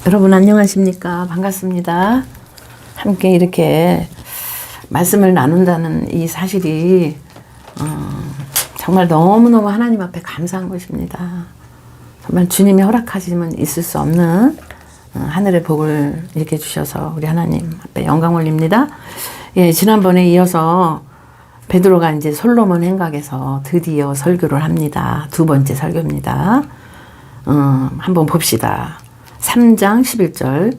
여러분 안녕하십니까? 반갑습니다. 함께 이렇게 말씀을 나눈다는 이 사실이 정말 너무너무 하나님 앞에 감사한 것입니다. 정말 주님이 허락하시면 있을 수 없는 하늘의 복을 이렇게 주셔서 우리 하나님 앞에 영광 올립니다. 예, 지난번에 이어서 베드로가 이제 솔로몬 행각에서 드디어 설교를 합니다. 두 번째 설교입니다. 한번 봅시다. 3장 11절.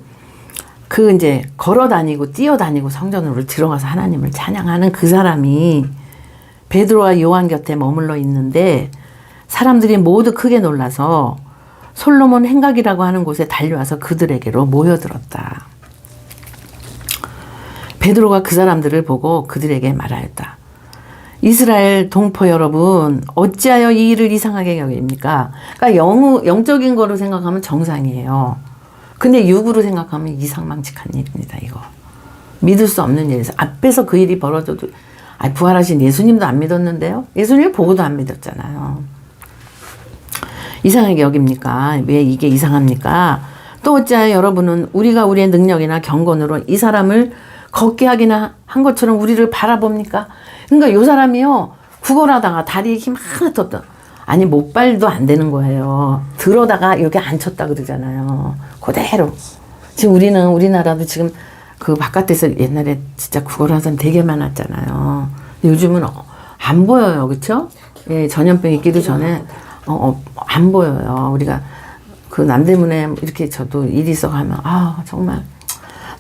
그 이제 걸어 다니고 뛰어 다니고 성전으로 들어가서 하나님을 찬양하는 그 사람이 베드로와 요한 곁에 머물러 있는데 사람들이 모두 크게 놀라서 솔로몬 행각이라고 하는 곳에 달려와서 그들에게로 모여들었다. 베드로가 그 사람들을 보고 그들에게 말하였다. 이스라엘 동포 여러분, 어찌하여 이 일을 이상하게 여깁니까? 그러니까 영적인 거로 생각하면 정상이에요. 근데 육으로 생각하면 이상망측한 일입니다, 이거. 믿을 수 없는 일이에요. 앞에서 그 일이 벌어져도, 부활하신 예수님도 안 믿었는데요? 예수님 보고도 안 믿었잖아요. 이상하게 여깁니까? 왜 이게 이상합니까? 또 어찌하여 여러분은 우리가 우리의 능력이나 경건으로 이 사람을 걷게 하기나 한 것처럼 우리를 바라봅니까? 그러니까 요 사람이요, 구걸하다가 다리에 힘 하나 떴다. 아니, 목발도 안 되는 거예요. 들어다가 여기 앉혔다 그러잖아요. 그대로. 지금 우리나라도 지금 그 바깥에서 옛날에 진짜 구걸하던 되게 많았잖아요. 요즘은 안 보여요. 그쵸? 예, 전염병 있기도 전에, 안 보여요. 우리가 그 남대문에 이렇게 저도 일이 있어 가면, 정말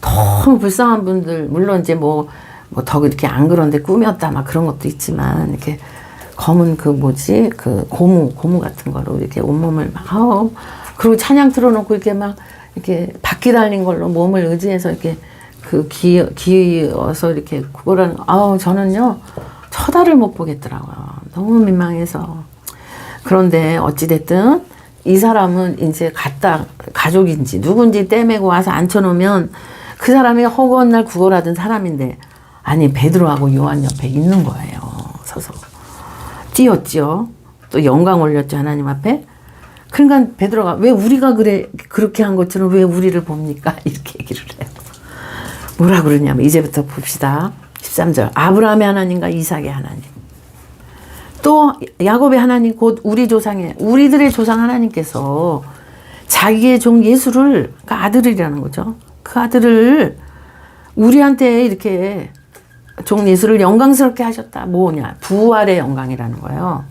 너무 불쌍한 분들, 물론 이제 뭐 더 이렇게 안 그런데 꾸몄다 막 그런 것도 있지만, 이렇게 검은 그 고무 같은 거로 이렇게 온몸을 막, 그리고 찬양 틀어놓고 이렇게 막, 이렇게 바퀴 달린 걸로 몸을 의지해서 이렇게 기어서 이렇게 구걸하는, 저는요, 쳐다를 못 보겠더라고요. 너무 민망해서. 그런데 어찌됐든, 이 사람은 이제 가족인지 누군지 떼매고 와서 앉혀놓으면 그 사람이 허구한 날 구걸하던 사람인데, 아니, 베드로하고 요한 옆에 있는 거예요. 서서. 뛰었죠. 또 영광 올렸죠. 하나님 앞에. 그러니까 베드로가 왜 우리가 그렇게 한 것처럼 왜 우리를 봅니까? 이렇게 얘기를 해요. 뭐라 그러냐면, 이제부터 봅시다. 13절. 아브라함의 하나님과 이삭의 하나님. 또 야곱의 하나님, 곧 우리들의 조상 하나님께서 자기의 종 예수를, 그 아들이라는 거죠. 그 아들을 우리한테 이렇게 종 예수를 영광스럽게 하셨다. 뭐냐? 부활의 영광이라는 거예요.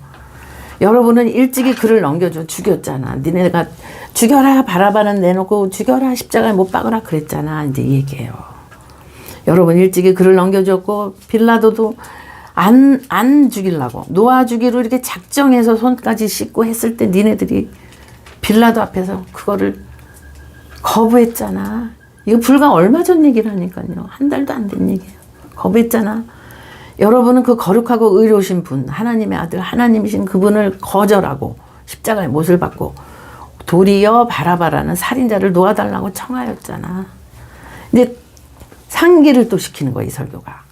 여러분은 일찍이 그를 넘겨줘 죽였잖아. 니네가 죽여라, 바라바는 내놓고 죽여라, 십자가에 못 박으라 그랬잖아. 이제 이 얘기예요. 여러분 일찍이 그를 넘겨줬고, 빌라도도 안 죽이려고 놓아주기로 이렇게 작정해서 손까지 씻고 했을 때 니네들이 빌라도 앞에서 그거를 거부했잖아. 이거 불과 얼마 전 얘기라니까요. 한 달도 안 된 얘기예요. 거부했잖아. 여러분은 그 거룩하고 의로우신 분, 하나님의 아들, 하나님이신 그분을 거절하고 십자가에 못을 받고 도리어 바라바라는 살인자를 놓아달라고 청하였잖아. 근데 상기를 또 시키는 거야, 이 설교가.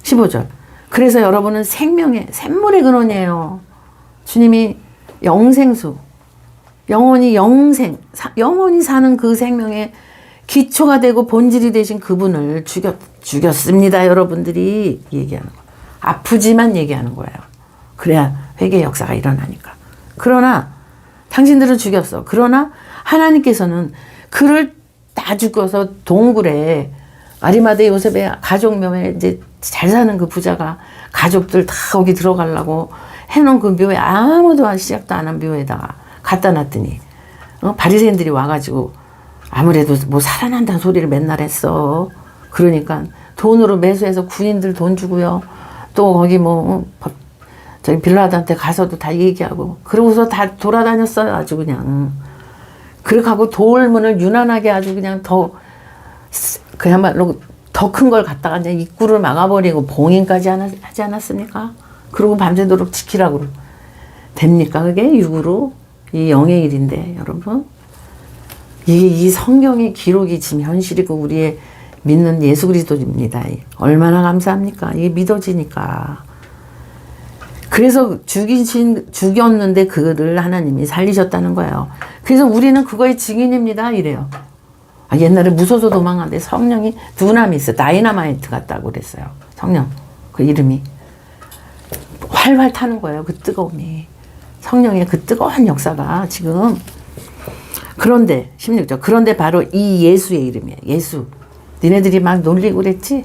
15절. 그래서 여러분은 샘물의 근원이에요. 주님이 영생수, 영원히 사는 그 생명의 기초가 되고 본질이 되신 그분을 죽였습니다. 여러분들이 얘기하는 거. 아프지만 얘기하는 거예요. 그래야 회개의 역사가 일어나니까. 그러나 당신들은 죽였어. 그러나 하나님께서는 그를 다 죽여서 동굴에 아리마대 요셉의 가족 묘에 이제 잘 사는 그 부자가 가족들 다 거기 들어가려고 해놓은 그 묘에 아무도 시작도 안 한 묘에다가 갖다 놨더니 바리새인들이 와가지고 아무래도 뭐 살아난다는 소리를 맨날 했어. 그러니까 돈으로 매수해서 군인들 돈 주고요. 또 거기 저기 빌라도한테 가서도 다 얘기하고, 그러고서 다 돌아다녔어요. 아주 그냥. 그렇게 하고 돌문을 유난하게 아주 그냥 그야말로 더 큰 걸 갖다가 그냥 입구를 막아버리고 봉인까지 하지 않았습니까? 그러고 밤새도록 지키라고. 됩니까? 그게 육으로? 이 영의 일인데, 여러분. 이 성경의 기록이 지금 현실이고 우리의 믿는 예수 그리스도입니다. 얼마나 감사합니까? 이게 믿어지니까. 그래서 죽였는데 그를 하나님이 살리셨다는 거예요. 그래서 우리는 그거의 증인입니다. 이래요. 옛날에 무서워서 도망갔는데 성령이 두나미스, 다이너마이트 같다고 그랬어요. 성령. 그 이름이. 활활 타는 거예요. 그 뜨거움이. 성령의 그 뜨거운 역사가 지금. 그런데 16절. 그런데 바로 이 예수의 이름이에요. 예수. 니네들이 막 놀리고 그랬지?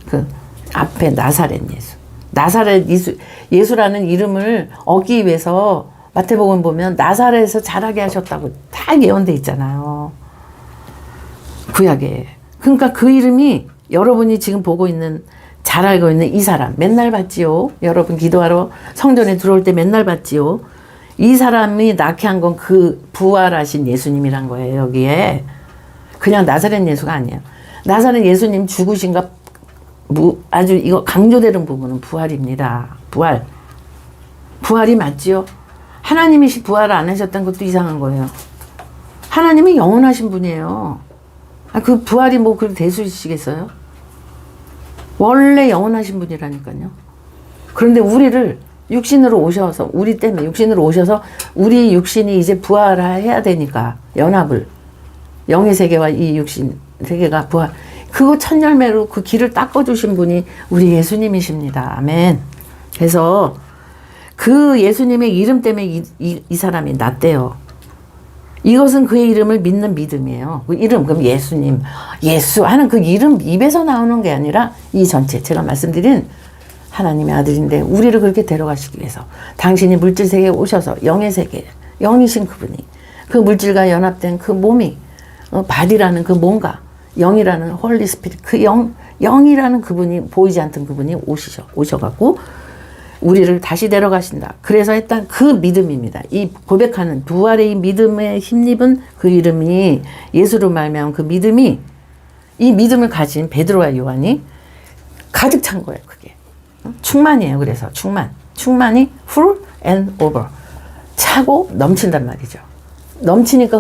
그 앞에 나사렛 예수. 나사렛 예수라는 이름을 얻기 위해서 마태복음 보면 나사렛에서 자라게 하셨다고 다 예언돼 있잖아요. 구약에. 그러니까 그 이름이 여러분이 지금 보고 있는, 잘 알고 있는 이 사람 맨날 봤지요. 여러분 기도하러 성전에 들어올 때 맨날 봤지요. 이 사람이 낳게 한 건 그 부활하신 예수님이란 거예요. 여기에 그냥 나사렛 예수가 아니에요. 나사렛 예수님 죽으신 거 아주 이거 강조되는 부분은 부활입니다. 부활이 맞지요. 하나님이 부활을 안 하셨다는 것도 이상한 거예요. 하나님이 영원하신 분이에요. 그 부활이 뭐 그렇게 대수이시겠어요? 원래 영원하신 분이라니까요. 그런데 우리를 육신으로 오셔서, 우리 때문에 육신으로 오셔서 우리 육신이 이제 부활해야 되니까 연합을, 영의 세계와 이 육신 세계가 부활, 그거 첫 열매로 그 길을 닦아주신 분이 우리 예수님이십니다. 아멘. 그래서 그 예수님의 이름 때문에 이 사람이 낫대요. 이것은 그의 이름을 믿는 믿음이에요. 그 이름, 그럼 예수님, 예수 하는 그 이름 입에서 나오는 게 아니라 이 전체, 제가 말씀드린 하나님의 아들인데 우리를 그렇게 데려가시기 위해서 당신이 물질 세계에 오셔서 영의 세계, 영이신 그분이 그 물질과 연합된 그 몸이 바디라는 그 몸과 영이라는 홀리 스피릿, 그 영이라는 그분이, 보이지 않던 그분이 오셔갖고 우리를 다시 데려가신다. 그래서 일단 그 믿음입니다. 이 고백하는 부활의 이 믿음에 힘입은 그 이름이 예수로 말미암은 그 믿음이, 이 믿음을 가진 베드로와 요한이 가득 찬 거예요. 그게 충만이에요. 그래서 충만이 full and over, 차고 넘친단 말이죠. 넘치니까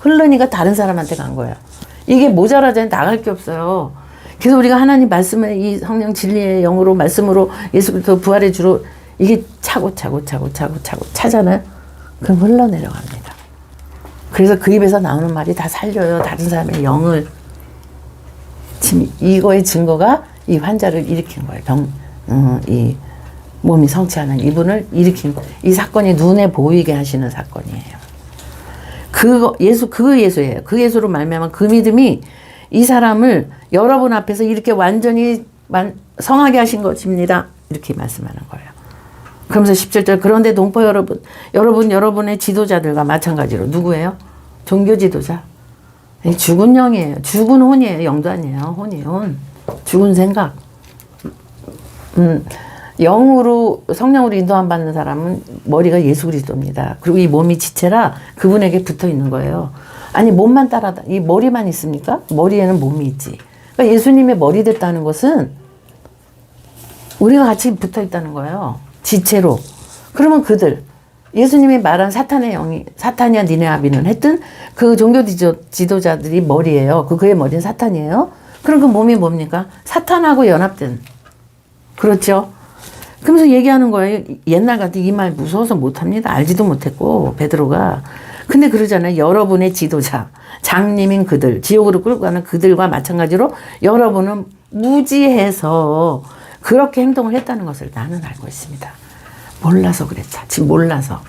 흐르니까 다른 사람한테 간 거예요. 이게 모자라자니 나갈 게 없어요. 그래서 우리가 하나님 말씀을, 이 성령 진리의 영으로 말씀으로 예수 그리스도 부활의 주로 이게 차고 차잖아요. 그럼 흘러내려갑니다. 그래서 그 입에서 나오는 말이 다 살려요. 다른 사람의 영을. 지금 이거의 증거가 이 환자를 일으킨 거예요. 이 몸이 성취하는 이분을 일으킨, 이 사건이 눈에 보이게 하시는 사건이에요. 그 예수예요. 그 예수로 말미암아 그 믿음이 이 사람을 여러분 앞에서 이렇게 완전히 성하게 하신 것입니다. 이렇게 말씀하는 거예요. 그러면서 17절, 그런데 동포 여러분의 지도자들과 마찬가지로 누구예요? 종교 지도자. 죽은 영이에요. 죽은 혼이에요. 영도 아니에요. 혼이에요. 혼. 죽은 생각. 영으로, 성령으로 인도함 받는 사람은 머리가 예수 그리스도입니다. 그리고 이 몸이 지체라 그분에게 붙어 있는 거예요. 아니, 몸만 이 머리만 있습니까? 머리에는 몸이 있지. 그러니까 예수님의 머리 됐다는 것은 우리가 같이 붙어 있다는 거예요. 지체로. 그러면 예수님이 말한 사탄의 영이, 사탄이야 니네 아비는 했던 그 종교 지도자들이 머리예요. 그의 머리는 사탄이에요. 그럼 그 몸이 뭡니까? 사탄하고 연합된. 그렇죠? 그러면서 얘기하는 거예요. 옛날 같은 이 말 무서워서 못합니다. 알지도 못했고, 베드로가. 근데 그러잖아요. 여러분의 지도자, 장님인 그들, 지옥으로 끌고 가는 그들과 마찬가지로 여러분은 무지해서 그렇게 행동을 했다는 것을 나는 알고 있습니다. 몰라서 그랬다. 지금 몰라서.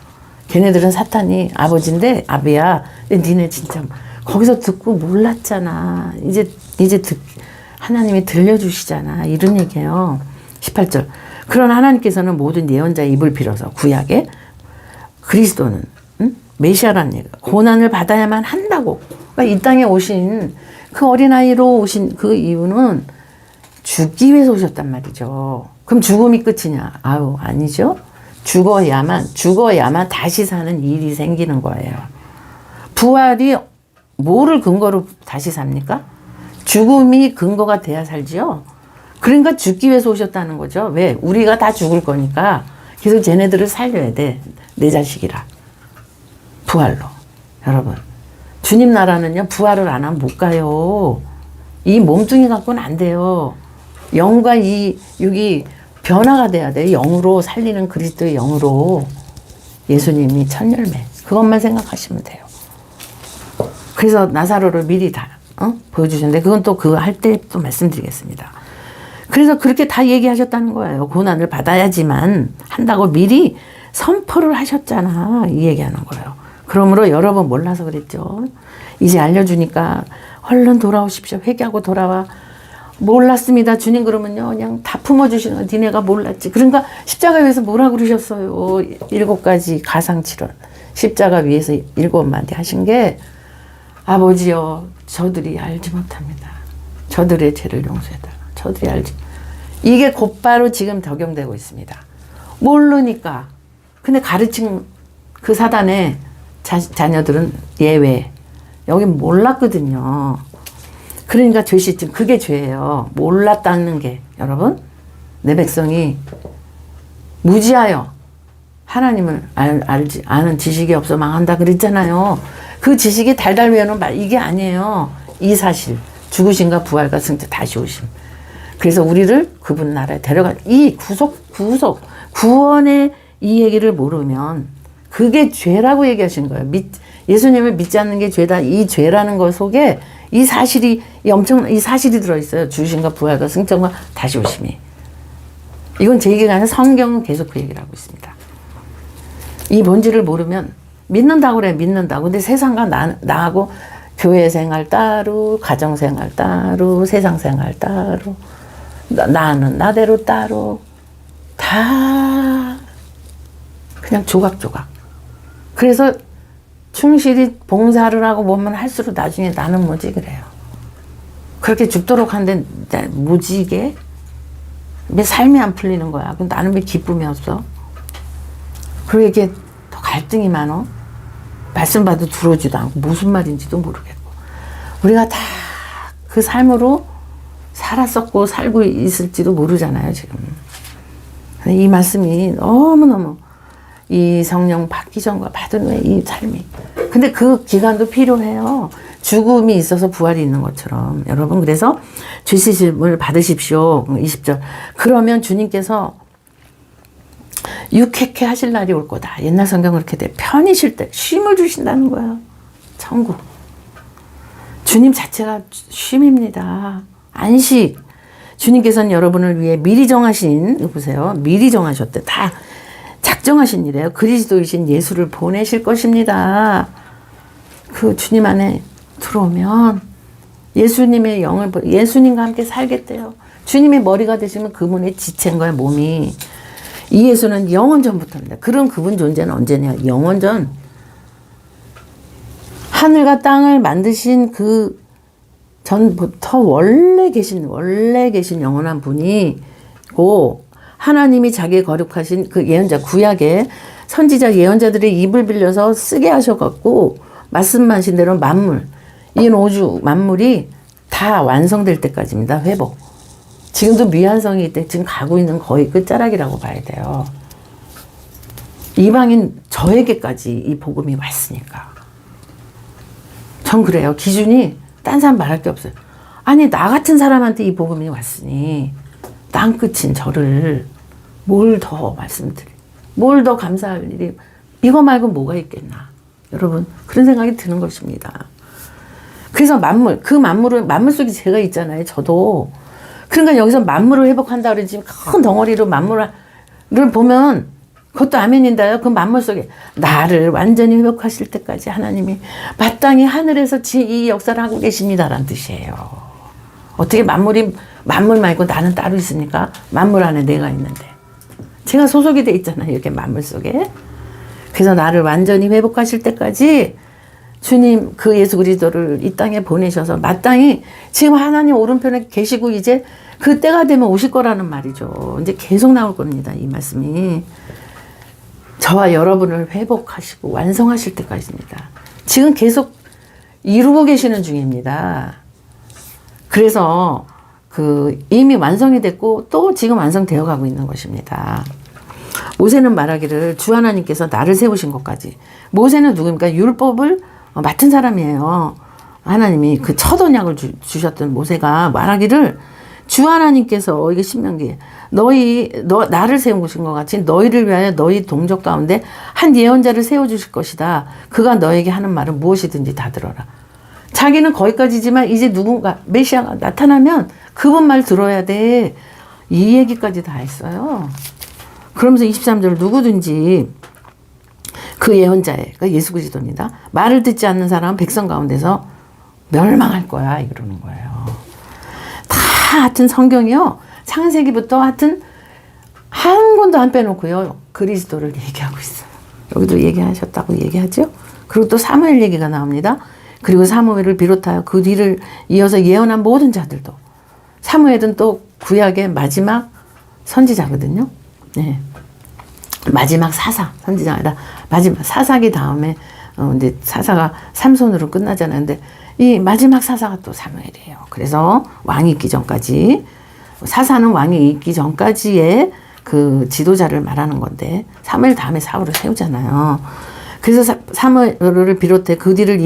걔네들은 사탄이 아버지인데, 아비야. 근데 니네 진짜 거기서 듣고 몰랐잖아. 이제 하나님이 들려주시잖아. 이런 얘기예요. 18절. 그러나 하나님께서는 모든 예언자의 입을 빌어서 구약에 그리스도는 메시아라는 얘기가 고난을 받아야만 한다고. 그러니까 이 땅에 오신 그 어린아이로 오신 그 이유는 죽기 위해서 오셨단 말이죠. 그럼 죽음이 끝이냐? 아니죠. 죽어야만 다시 사는 일이 생기는 거예요. 부활이 뭐를 근거로 다시 삽니까? 죽음이 근거가 돼야 살지요. 그러니까 죽기 위해서 오셨다는 거죠. 왜? 우리가 다 죽을 거니까. 그래서 쟤네들을 살려야 돼. 내 자식이라. 부활로. 여러분, 주님 나라는요, 부활을 안 하면 못 가요. 이 몸뚱이 갖고는 안 돼요. 영과 이 육이 변화가 돼야 돼요. 영으로 살리는 그리스도의 영으로. 예수님이 첫 열매. 그것만 생각하시면 돼요. 그래서 나사로를 미리 다 보여주셨는데 그건 또 그거 할 때 또 말씀드리겠습니다. 그래서 그렇게 다 얘기하셨다는 거예요. 고난을 받아야지만 한다고 미리 선포를 하셨잖아. 이 얘기하는 거예요. 그러므로 여러분 몰라서 그랬죠. 이제 알려주니까 얼른 돌아오십시오. 회개하고 돌아와. 몰랐습니다. 주님 그러면요. 그냥 다 품어주시는 거예요. 니네가 몰랐지. 그러니까 십자가 위에서 뭐라 그러셨어요. 7가지 가상칠언. 십자가 위에서 7마디 하신 게 아버지여 저들이 알지 못합니다. 저들의 죄를 용서해달라. 저들이 알지. 이게 곧바로 지금 적용되고 있습니다. 모르니까. 근데 가르친 그 사단의 자녀들은 예외. 여긴 몰랐거든요. 그러니까 죄시증, 그게 죄예요. 몰랐다는 게. 여러분, 내 백성이 무지하여 하나님을 알지 아는 지식이 없어 망한다 그랬잖아요. 그 지식이 달달 외우는 말 이게 아니에요. 이 사실, 죽으심과 부활과 승천 다시 오심. 그래서 우리를 그분 나라에 데려가 이 구원의 이 얘기를 모르면 그게 죄라고 얘기하신 거예요. 예수님을 믿지 않는 게 죄다. 이 죄라는 것 속에 이 사실이 이 사실이 들어있어요. 죽으심과 부활과 승천과 다시 오심이. 이건 제 얘기가 아니라 성경은 계속 그 얘기를 하고 있습니다. 이 본질을 모르면 믿는다고 그래. 믿는다고. 근데 세상과 나하고 교회 생활 따로, 가정 생활 따로, 세상 생활 따로, 나는 나대로 따로, 다 그냥 조각조각. 그래서 충실히 봉사를 하고 보면 할수록 나중에 나는 뭐지 그래요. 그렇게 죽도록 하는데 뭐지 이게? 왜 삶이 안 풀리는 거야? 그럼 나는 왜 기쁨이 없어? 그리고 이게 더 갈등이 많어? 말씀 봐도 들어오지도 않고 무슨 말인지도 모르겠고. 우리가 다 그 삶으로 살았었고 살고 있을지도 모르잖아요 지금. 이 말씀이 너무너무 이 성령 받기 전과 받은 후에 이 삶이. 근데 그 기간도 필요해요. 죽음이 있어서 부활이 있는 것처럼. 여러분 그래서 죄시심을 받으십시오. 20절. 그러면 주님께서 유쾌케 하실 날이 올 거다. 옛날 성경은 그렇게 돼. 편히 쉴 때 쉼을 주신다는 거야. 천국. 주님 자체가 쉼입니다. 안식. 주님께서는 여러분을 위해 미리 정하신, 보세요. 미리 정하셨대. 다 작정하신 일이에요. 그리스도이신 예수를 보내실 것입니다. 그 주님 안에 들어오면 예수님의 영을, 예수님과 함께 살겠대요. 주님의 머리가 되시면 그분의 지체인 거야, 몸이. 이 예수는 영원전부터입니다. 그런 그분 존재는 언제냐? 영원전. 하늘과 땅을 만드신 그 전부터 원래 계신 영원한 분이고, 하나님이 자기의 거룩하신 그 예언자, 구약의 선지자 예언자들의 입을 빌려서 쓰게 하셔갖고 말씀하신 대로 만물, 이 우주 만물이 다 완성될 때까지입니다. 회복. 지금도 미완성이기 때문에 지금 가고 있는 거의 끝자락이라고 봐야 돼요. 이방인 저에게까지 이 복음이 왔으니까. 전 그래요. 기준이 딴 사람 말할 게 없어요. 아니 나 같은 사람한테 이 복음이 왔으니 땅 끝인 저를 뭘 더 말씀드려, 뭘 더 감사할 일이 이거 말고 뭐가 있겠나. 여러분 그런 생각이 드는 것입니다. 그래서 만물, 그 만물 속에 제가 있잖아요. 저도. 그러니까 여기서 만물을 회복한다 그러지. 큰 덩어리로 만물을 보면 그것도 아멘인데요. 그 만물 속에 나를 완전히 회복하실 때까지 하나님이 마땅히 하늘에서 이 역사를 하고 계십니다라는 뜻이에요. 어떻게 만물 말고 나는 따로 있습니까? 만물 안에 내가 있는데. 제가 소속이 돼 있잖아요. 이렇게 만물 속에. 그래서 나를 완전히 회복하실 때까지 주님 그 예수 그리스도를 이 땅에 보내셔서 마땅히 지금 하나님 오른편에 계시고 이제 그 때가 되면 오실 거라는 말이죠. 이제 계속 나올 겁니다. 이 말씀이. 저와 여러분을 회복하시고 완성하실 때까지입니다. 지금 계속 이루고 계시는 중입니다. 그래서 이미 완성이 됐고 또 지금 완성되어 가고 있는 것입니다. 모세는 말하기를 주 하나님께서 나를 세우신 것까지. 모세는 누굽니까? 율법을 맡은 사람이에요. 하나님이 그 첫 언약을 주셨던 모세가 말하기를 주 하나님께서, 이게 신명기, 나를 세운 것인 것 같이 너희를 위하여 너희 동족 가운데 한 예언자를 세워주실 것이다. 그가 너에게 하는 말은 무엇이든지 다 들어라. 자기는 거기까지지만 이제 누군가 메시아가 나타나면 그분 말 들어야 돼. 이 얘기까지 다 했어요. 그러면서 23절 누구든지 그 예언자의 그 예수 그리스도입니다. 말을 듣지 않는 사람은 백성 가운데서 멸망할 거야 이러는 거예요. 다 하여튼 성경이요. 창세기부터 하여튼 한 권도 안 빼놓고요. 그리스도를 얘기하고 있어요. 여기도 얘기하셨다고 얘기하죠. 그리고 또 사무엘 얘기가 나옵니다. 그리고 사무엘을 비롯하여 그 뒤를 이어서 예언한 모든 자들도 사무엘은 또 구약의 마지막 선지자거든요. 네. 마지막 사사 선지자가 아니라 마지막 사사기 다음에 이제 사사가 삼손으로 끝나잖아요. 근데 이 마지막 사사가 또 사무엘이에요. 그래서 왕이 있기 전까지 사사는 왕이 있기 전까지의 그 지도자를 말하는 건데 사무엘 다음에 사울을 세우잖아요. 그래서 사무엘을 비롯해 그 뒤를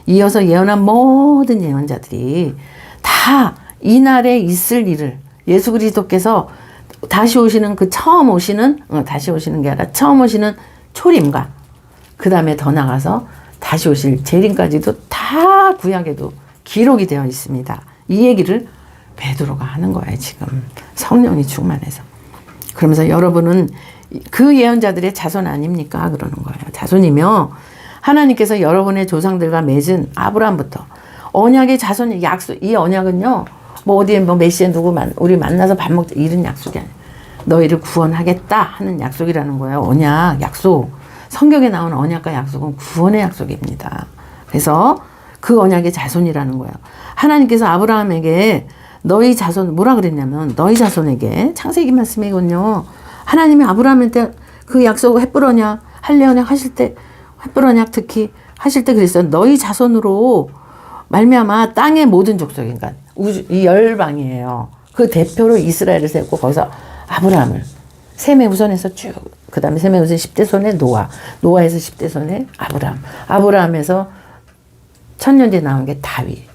이어서 예언한 모든 예언자들이 다 이날에 있을 일을 예수 그리스도께서 다시 오시는 게 아니라 처음 오시는 초림과 그 다음에 더 나가서 다시 오실 재림까지도 다 구약에도 기록이 되어 있습니다. 이 얘기를 베드로가 하는 거예요. 지금 성령이 충만해서. 그러면서 여러분은 그 예언자들의 자손 아닙니까? 그러는 거예요. 자손이며 하나님께서 여러분의 조상들과 맺은 아브라함부터 언약의 자손 약속. 이 언약은요. 뭐 어디에 뭐 메시아 우리 만나서 밥 먹자 이런 약속이 아니에요. 너희를 구원하겠다 하는 약속이라는 거예요. 언약, 약속. 성경에 나오는 언약과 약속은 구원의 약속입니다. 그래서 그 언약의 자손이라는 거예요. 하나님께서 아브라함에게 너희 자손 뭐라 그랬냐면 너희 자손에게 창세기 말씀이군요. 하나님이 아브라함한테 그 약속을 헷불 언약 할례 언약 하실 때 헷불 언약 특히 하실 때 그랬어요. 너희 자손으로 말미암아 땅의 모든 족속 그러니까 이 열방이에요. 그 대표로 이스라엘을 세웠고 거기서 아브라함을 셈의 우선에서 쭉 그 다음에 셈의 우선 10대 손에 노아에서 10대 손에 아브라함에서 천년 뒤에 나온 게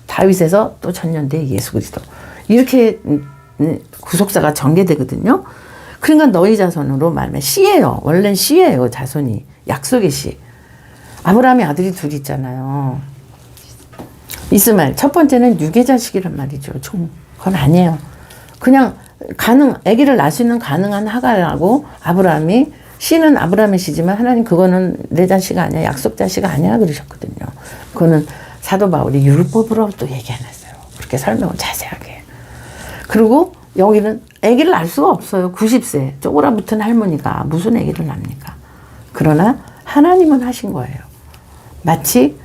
다윗에서 또 천년 뒤에 예수 그리스도 이렇게 구속사가 전개되거든요. 그러니까 너희 자손으로 말하면 씨예요. 원래는 씨예요. 자손이 약속의 씨. 아브라함의 아들이 둘 있잖아요. 이스마엘 첫 번째는 유괴자식이란 말이죠. 그건 아니에요. 그냥 아기를 낳을 수 있는 가능한 하갈하고 아브라함이 씨는 아브라함의 씨지만 하나님 그거는 내 자식 아니야. 약속 자식 아니야 그러셨거든요. 그거는 사도 바울이 율법으로 또 얘기해놨어요. 그렇게 설명을 자세하게. 그리고 여기는 아기를 낳을 수가 없어요. 90세 쪼그라붙은 할머니가 무슨 아기를 낳습니까? 그러나 하나님은 하신 거예요. 마치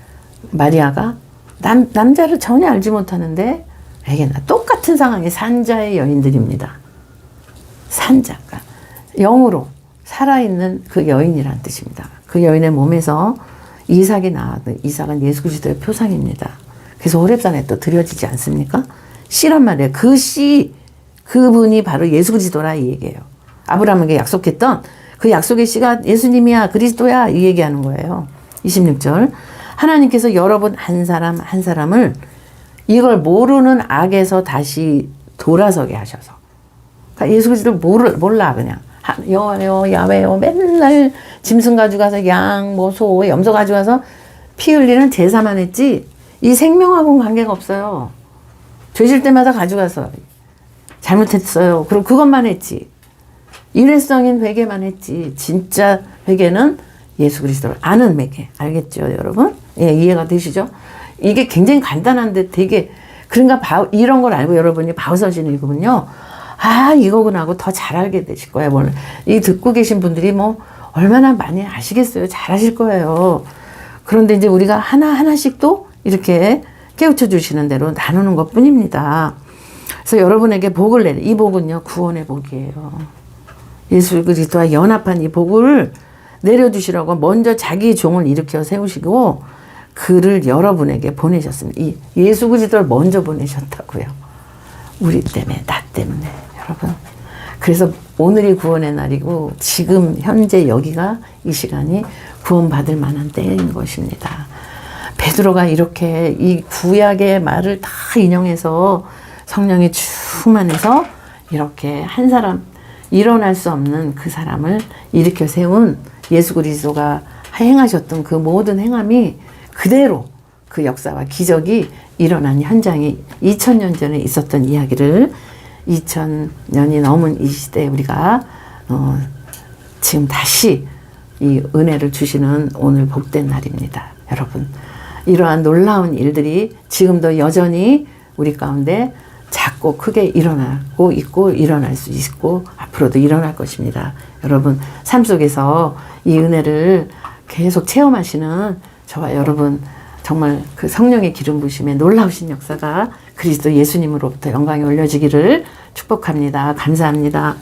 마리아가 남자를 전혀 알지 못하는데 애기나 똑같은 상황이 산자의 여인들입니다. 산자가 영으로 살아있는 그 여인이란 뜻입니다. 그 여인의 몸에서 이삭이 나왔던 이삭은 예수 그리스도의 표상입니다. 그래서 호렙산에 또 드려지지 않습니까? 씨란 말이에요. 그 씨, 그분이 바로 예수 그리스도라 이 얘기예요. 아브라함에게 약속했던 그 약속의 씨가 예수님이야, 그리스도야 이 얘기하는 거예요. 26절 하나님께서 여러분 한 사람 한 사람을 이걸 모르는 악에서 다시 돌아서게 하셔서 그러니까 예수 그리스도를 몰라 그냥 여호와요 야훼요 맨날 짐승 가져가서 양, 뭐 소, 염소 가져가서 피 흘리는 제사만 했지 이 생명하고는 관계가 없어요. 죄질 때마다 가져가서 잘못했어요. 그럼 그것만 했지. 일회성인 회개만 했지. 진짜 회개는 예수 그리스도를 아는 회개. 알겠죠, 여러분? 예, 이해가 되시죠? 이게 굉장히 간단한데 되게 그러니까 이런 걸 알고 여러분이 바울서신 읽으면요. 아, 이거구나 하고 더 잘 알게 되실 거예요. 오늘 이 듣고 계신 분들이 뭐 얼마나 많이 아시겠어요. 잘 아실 거예요. 그런데 이제 우리가 하나하나씩 또 이렇게 깨우쳐 주시는 대로 나누는 것 뿐입니다. 그래서 여러분에게 복을 내려. 이 복은요, 구원의 복이에요. 예수 그리스도와 연합한 이 복을 내려주시라고 먼저 자기 종을 일으켜 세우시고 그를 여러분에게 보내셨습니다. 이 예수 그리스도를 먼저 보내셨다고요. 우리 때문에, 나 때문에, 여러분. 그래서 오늘이 구원의 날이고 지금 현재 여기가 이 시간이 구원받을 만한 때인 것입니다. 베드로가 이렇게 이 구약의 말을 다 인용해서 성령이 충만해서 이렇게 한 사람 일어날 수 없는 그 사람을 일으켜 세운 예수 그리스도가 행하셨던 그 모든 행함이 그대로 그 역사와 기적이 일어난 현장이 2000년 전에 있었던 이야기를 2000년이 넘은 이 시대에 우리가 지금 다시 이 은혜를 주시는 오늘 복된 날입니다. 여러분, 이러한 놀라운 일들이 지금도 여전히 우리 가운데 작고 크게 일어나고 있고 일어날 수 있고 앞으로도 일어날 것입니다. 여러분, 삶 속에서 이 은혜를 계속 체험하시는 저와 여러분, 정말 그 성령의 기름 부심에 놀라우신 역사가 그리스도 예수님으로부터 영광이 올려지기를 축복합니다. 감사합니다.